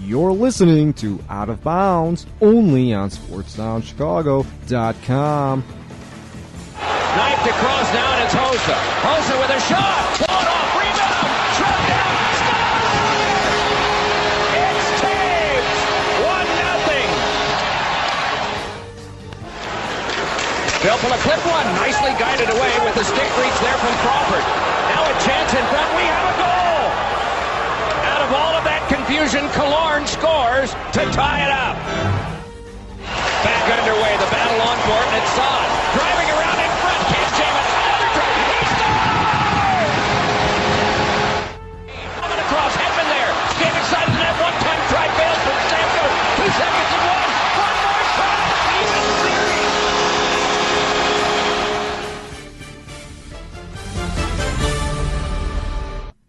You're listening to Out of Bounds, only on SportsDownChicago.com. Knifed across now, and it's Hossa. Hossa with a shot. Blown off. Rebound. Trapped down. Score! It's Taves. 1-0. They'll pull a clip one. Nicely guided away with the stick reach there from Crawford. Now a chance in front. We have a goal. Out of all of that confusion, Killorn scores to tie it up. Back underway. The battle on court, and it's Saad driving around in front. Can't jam it. Another try. He scores! Coming across. Hedman there. Skating side of the net. One-time try fails for Samko. 2 seconds and one. One more try. Even series.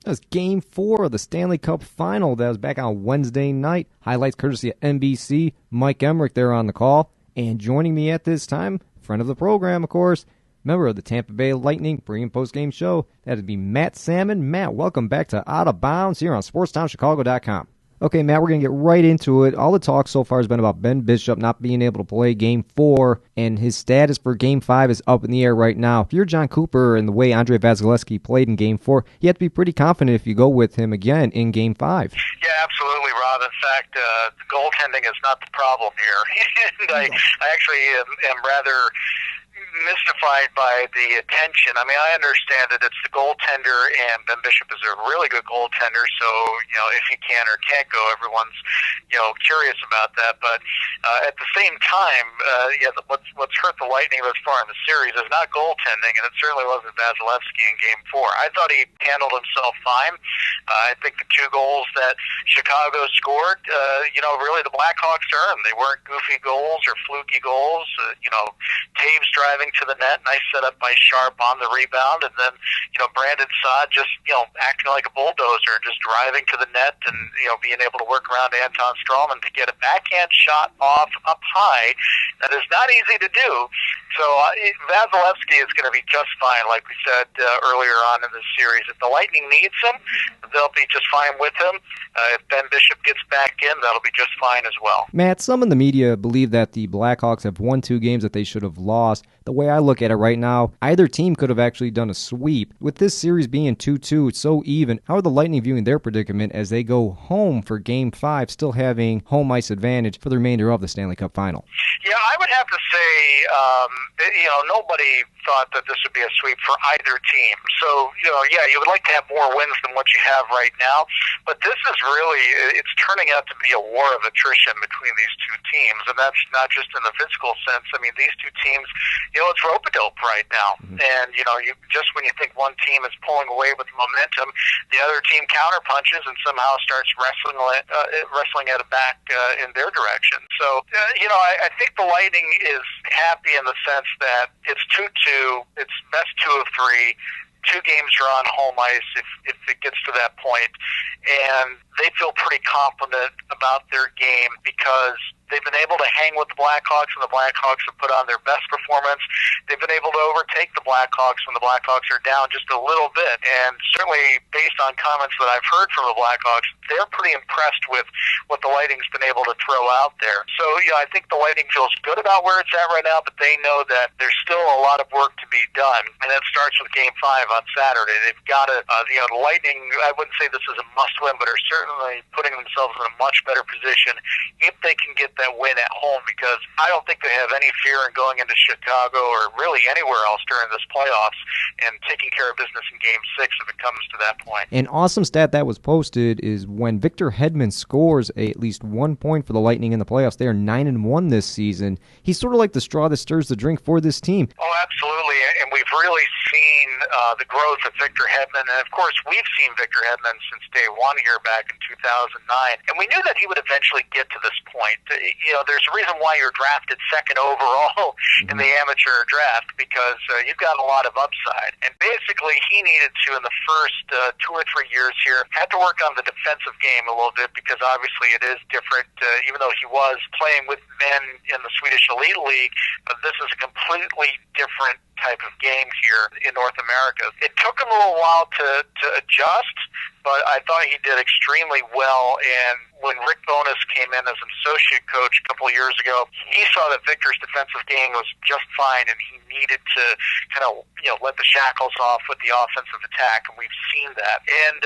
That was Game 4 of the Stanley Cup Final. That was back on Wednesday night. Highlights courtesy of NBC. Mike Emmerich there on the call. And joining me at this time, friend of the program, of course, member of the Tampa Bay Lightning pre- and post-game show, that would be Matt Sammon. Matt, welcome back to Out of Bounds here on SportsTownChicago.com. Okay, Matt, we're going to get right into it. All the talk so far has been about Ben Bishop not being able to play Game 4, and his status for Game 5 is up in the air right now. If you're John Cooper and the way Andrei Vasilevsky played in Game 4, you have to be pretty confident if you go with him again in Game 5. Yeah, absolutely, Rob. In fact, the goaltending is not the problem here. And I actually am rather mystified by the attention. I mean, I understand that it's the goaltender, and Ben Bishop is a really good goaltender, so, if he can or can't go, everyone's, curious about that. But at the same time, what's hurt the Lightning thus far in the series is not goaltending, and it certainly wasn't Vasilevsky in Game 4. I thought he handled himself fine. I think the 2 goals that Chicago scored, really the Blackhawks earned. They weren't goofy goals or fluky goals. Taves driving to the net, nice setup by Sharp on the rebound, and then, Brandon Saad just, acting like a bulldozer, just driving to the net and, being able to work around Anton Strawman to get a backhand shot off up high. That is not easy to do. So Vasilevsky is going to be just fine, like we said earlier on in this series. If the Lightning needs him, they'll be just fine with him. If Ben Bishop gets back in, that'll be just fine as well. Matt, some in the media believe that the Blackhawks have won 2 games that they should have lost. The way I look at it right now, either team could have actually done a sweep. With this series being 2-2, it's so even. How are the Lightning viewing their predicament as they go home for Game 5, still having home ice advantage for the remainder of the Stanley Cup Final? Yeah, I would have to say, nobody thought that this would be a sweep for either team. So, you would like to have more wins than what you have right now. But this is really, it's turning out to be a war of attrition between these 2 teams. And that's not just in the physical sense. I mean, these 2 teams, it's rope-a-dope right now. Mm-hmm. And, just when you think one team is pulling away with momentum, the other team counterpunches and somehow starts wrestling at it back in their direction. So, I think the Lightning is happy in the sense that it's 2-2, it's best 2 of 3, 2 games drawn home ice if it gets to that point, and they feel pretty confident about their game because they've been able to hang with the Blackhawks, and the Blackhawks have put on their best performance. They've been able to overtake the Blackhawks when the Blackhawks are down just a little bit. And certainly, based on comments that I've heard from the Blackhawks, they're pretty impressed with what the Lightning's been able to throw out there. So, I think the Lightning feels good about where it's at right now, but they know that there's still a lot of work to be done. And that starts with Game 5 on Saturday. They've got to, the Lightning, I wouldn't say this is a must-win, but are certainly putting themselves in a much better position if they can get that win at home, because I don't think they have any fear in going into Chicago or really anywhere else during this playoffs and taking care of business in Game 6 if it comes to that point. An awesome stat that was posted is when Victor Hedman scores at least 1 point for the Lightning in the playoffs, they are 9-1 this season. He's sort of like the straw that stirs the drink for this team. Oh, absolutely, and we've really seen the growth of Victor Hedman, and of course we've seen Victor Hedman since day one here back in 2009, and we knew that he would eventually get to this point. There's a reason why you're drafted 2nd overall in the amateur draft, because you've got a lot of upside. And basically, he needed to, in the first 2 or 3 years here, had to work on the defensive game a little bit, because obviously it is different. Even though he was playing with men in the Swedish Elite League, this is a completely different type of game here in North America. It took him a little while to adjust, but I thought he did extremely well. And when Rick Bowness came in as an associate coach a couple of years ago, he saw that Victor's defensive game was just fine, and he needed to kind of let the shackles off with the offensive attack, and we've seen that. And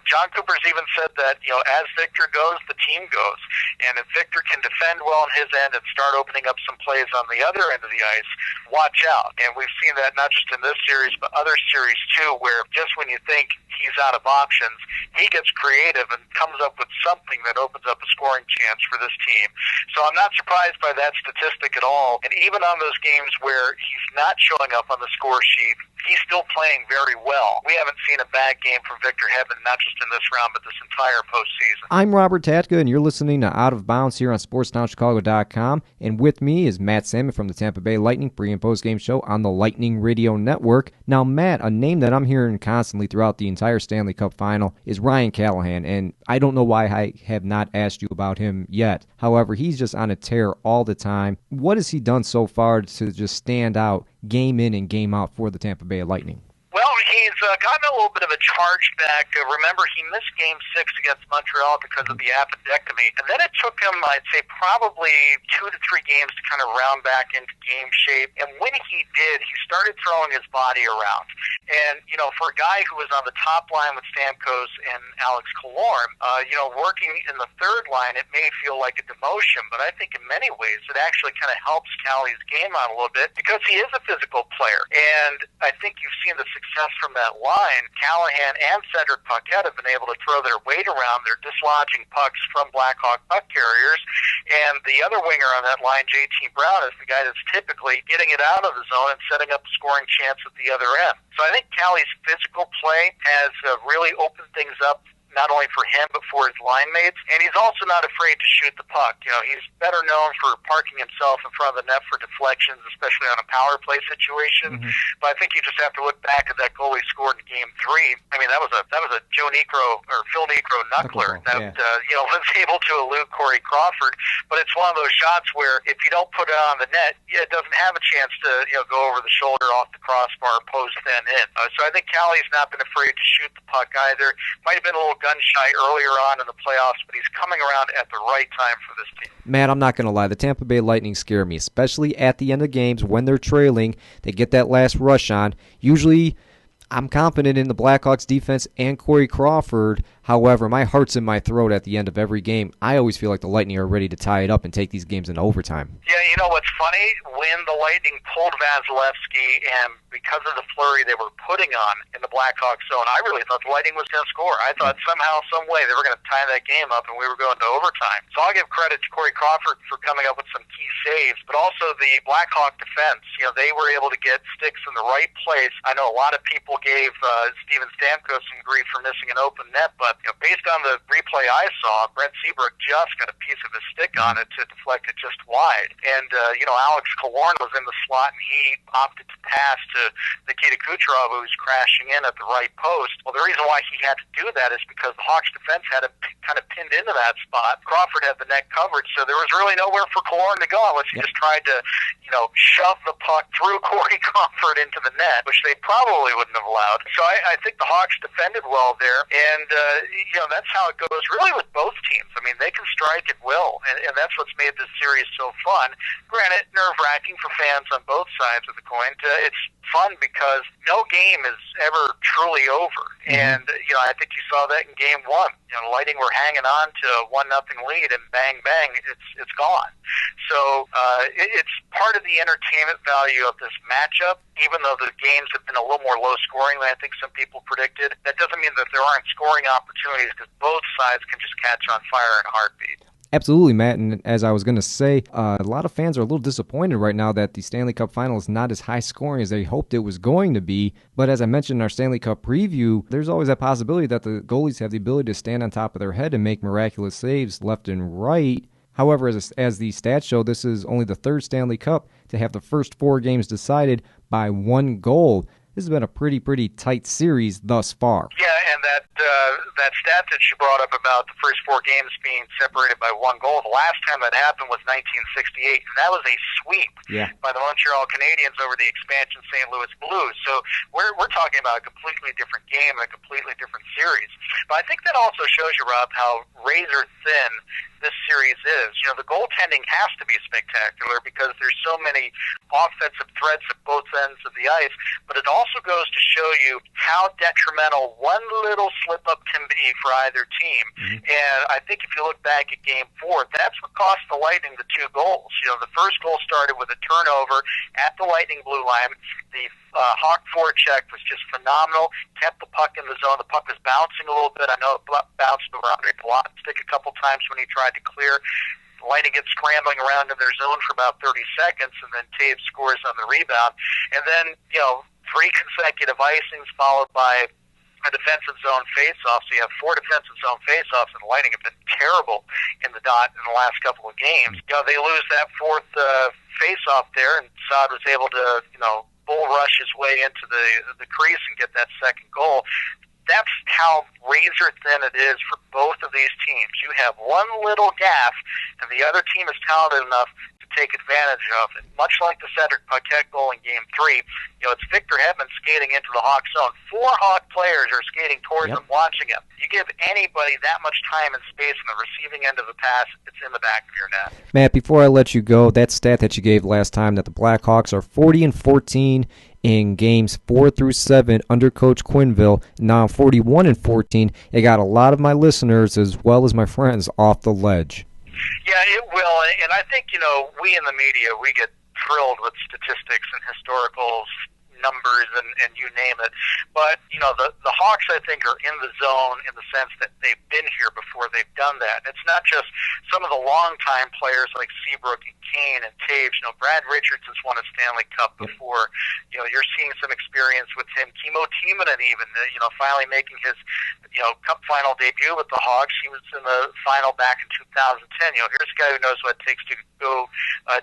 John Cooper's even said that as Victor goes, the team goes, and if Victor can defend well on his end and start opening up some plays on the other end of the ice, watch out. And we've seen that not just in this series, but other series too, where just when you think he's out of options, he gets creative and comes up with something that opens up a scoring chance for this team. So I'm not surprised by that statistic at all. And even on those games where he's not showing up on the score sheet, he's still playing very well. We haven't seen a bad game from Victor Hedman, not just in this round, but this entire postseason. I'm Robert Tatka, and you're listening to Out of Bounds here on SportsTownChicago.com. And with me is Matt Sammon from the Tampa Bay Lightning pre- and post-game show on the Lightning Radio Network. Now, Matt, a name that I'm hearing constantly throughout the entire Stanley Cup final is Ryan Callahan, and I don't know why I have not asked you about him yet. However, he's just on a tear all the time. What has he done so far to just stand out game in and game out for the Tampa Bay Lightning? Well, he's gotten a little bit of a charge back. Remember, he missed Game 6 against Montreal because of the appendectomy. And then it took him, I'd say, probably 2 to 3 games to kind of round back into game shape. And when he did, he started throwing his body around. And, for a guy who was on the top line with Stamkos and Alex Killorn, working in the third line, it may feel like a demotion. But I think in many ways it actually kind of helps Callie's game out a little bit because he is a physical player. And I think you've seen the success from that line. Callahan and Cedric Paquette have been able to throw their weight around. They're dislodging pucks from Blackhawk puck carriers. And the other winger on that line, JT Brown, is the guy that's typically getting it out of the zone and setting up a scoring chance at the other end. So I think Callie's physical play has really opened things up, not only for him, but for his line mates. And he's also not afraid to shoot the puck. He's better known for parking himself in front of the net for deflections, especially on a power play situation. Mm-hmm. But I think you just have to look back at that goal he scored in Game 3. I mean, that was a Joe Niekro or Phil Niekro knuckler that was able to elude Corey Crawford. But it's one of those shots where if you don't put it on the net, it doesn't have a chance to go over the shoulder, off the crossbar, post then in. So I think Callie's not been afraid to shoot the puck either. Might have been a little gun shy earlier on in the playoffs, but he's coming around at the right time for this team. Matt, I'm not going to lie. The Tampa Bay Lightning scare me, especially at the end of games when they're trailing. They get that last rush on. Usually, I'm confident in the Blackhawks defense and Corey Crawford. However, my heart's in my throat at the end of every game. I always feel like the Lightning are ready to tie it up and take these games into overtime. Yeah, what's funny? When the Lightning pulled Vasilevsky, and because of the flurry they were putting on in the Blackhawks zone, I really thought the Lightning was going to score. I thought somehow, some way, they were going to tie that game up and we were going to overtime. So I'll give credit to Corey Crawford for coming up with some key saves, but also the Blackhawk defense. They were able to get sticks in the right place. I know a lot of people gave Steven Stamkos some grief for missing an open net, but based on the replay I saw, Brent Seabrook just got a piece of his stick on it to deflect it just wide. And, Alex Killorn was in the slot, and he opted to pass to Nikita Kucherov, who was crashing in at the right post. Well, the reason why he had to do that is because the Hawks defense had him kind of pinned into that spot. Crawford had the net coverage, so there was really nowhere for Killorn to go unless he just tried to, shove the puck through Corey Crawford into the net, which they probably wouldn't have allowed. So I think the Hawks defended well there, and that's how it goes really with both teams. I mean, they can strike at will, and that's what's made this series so fun. Granted, nerve-wracking for fans on both sides of the coin. It's fun because no game is ever truly over, and I think you saw that in Game 1. The Lightning were hanging on to a 1-0 lead, and bang, bang, it's gone. So it's part of the entertainment value of this matchup. Even though the games have been a little more low-scoring than I think some people predicted, that doesn't mean that there aren't scoring opportunities because both sides can just catch on fire in a heartbeat. Absolutely, Matt, and as I was going to say, a lot of fans are a little disappointed right now that the Stanley Cup Final is not as high-scoring as they hoped it was going to be. But as I mentioned in our Stanley Cup preview, there's always that possibility that the goalies have the ability to stand on top of their head and make miraculous saves left and right. However, as the stats show, this is only the third Stanley Cup to have the first 4 games decided by 1 goal. this has been a pretty tight series thus far. Yeah, and that stat that you brought up about the first 4 games being separated by 1 goal, the last time that happened was 1968, and that was a sweep by the Montreal Canadiens over the expansion St. Louis Blues. So we're talking about a completely different game and a completely different series. But I think that also shows you, Rob, how razor thin this series is. You know, the goaltending has to be spectacular because there's so many offensive threats at both ends of the ice, but it also goes to show you how detrimental one little slip-up can be for either team. And I think if you look back at Game 4, that's what cost the Lightning the 2 goals. You know, the first goal started with a turnover at the Lightning blue line. The Hawk forecheck was just phenomenal, kept the puck in the zone. The puck was bouncing a little bit. I know it bounced over Andre Palatnik a couple times when he tried to clear. The Lightning gets scrambling around in their zone for about 30 seconds, and then Taves scores on the rebound. And then, 3 consecutive icings followed by a defensive zone face-off. So you have 4 defensive zone face-offs, and the Lightning have been terrible in the dot in the last couple of games. They lose that 4th face-off there, and Saad was able to, bull rush his way into the crease and get that second goal. That's how razor thin it is for both of these teams. You have one little gaffe, and the other team is talented enough to take advantage of it. Much like the Cedric Paquette goal in Game 3, it's Victor Hedman skating into the Hawk zone. 4 Hawk players are skating towards him, watching him. You give anybody that much time and space on the receiving end of the pass, it's in the back of your net. Matt, before I let you go, that stat that you gave last time that the Blackhawks are 40-14 in games 4 through 7 under Coach Quenneville, now 41-14. It got a lot of my listeners as well as my friends off the ledge. Yeah, it will, and I think, we in the media, we get thrilled with statistics and historicals, numbers, and you name it. But, the Hawks, I think, are in the zone in the sense that they've been here before they've done that. It's not just some of the longtime players like Seabrook and Kane and Taves. Brad Richards has won a Stanley Cup before. You're seeing some experience with him. Kimmo Timonen even, finally making his, Cup final debut with the Hawks. He was in the final back in 2010. Here's a guy who knows what it takes to go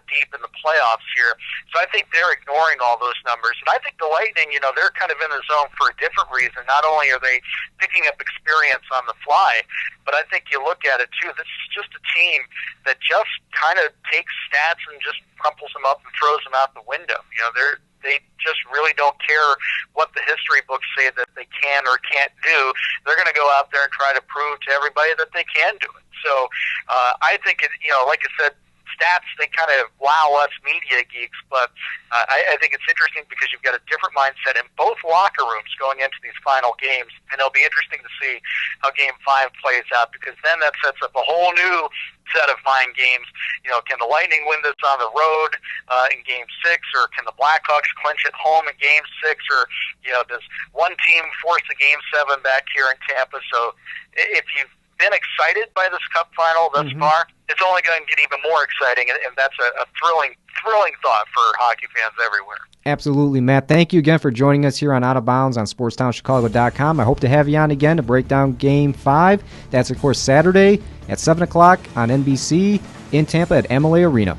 deep in the playoffs here. So I think they're ignoring all those numbers. And I think the Lightning, they're kind of in the zone for a different reason. Not only are they picking up experience on the fly, but I think you look at it too, this is just a team that just kind of takes stats and just crumples them up and throws them out the window. They just really don't care what the history books say that they can or can't do. They're going to go out there and try to prove to everybody that they can do it. So I think, like I said, stats, they kind of wow us media geeks, but I think it's interesting because you've got a different mindset in both locker rooms going into these final games, and it'll be interesting to see how Game 5 plays out, because then that sets up a whole new set of mind games. Can the Lightning win this on the road in Game 6, or can the Blackhawks clinch at home in Game 6, or does one team force a Game 7 back here in Tampa? So if you've been excited by this Cup final thus far, it's only going to get even more exciting, and that's a thrilling thought for hockey fans everywhere. Absolutely, Matt. Thank you again for joining us here on Out of Bounds on SportsTownChicago.com. I hope to have you on again to break down Game 5. That's, of course, Saturday at 7 o'clock on NBC in Tampa at Amalie Arena.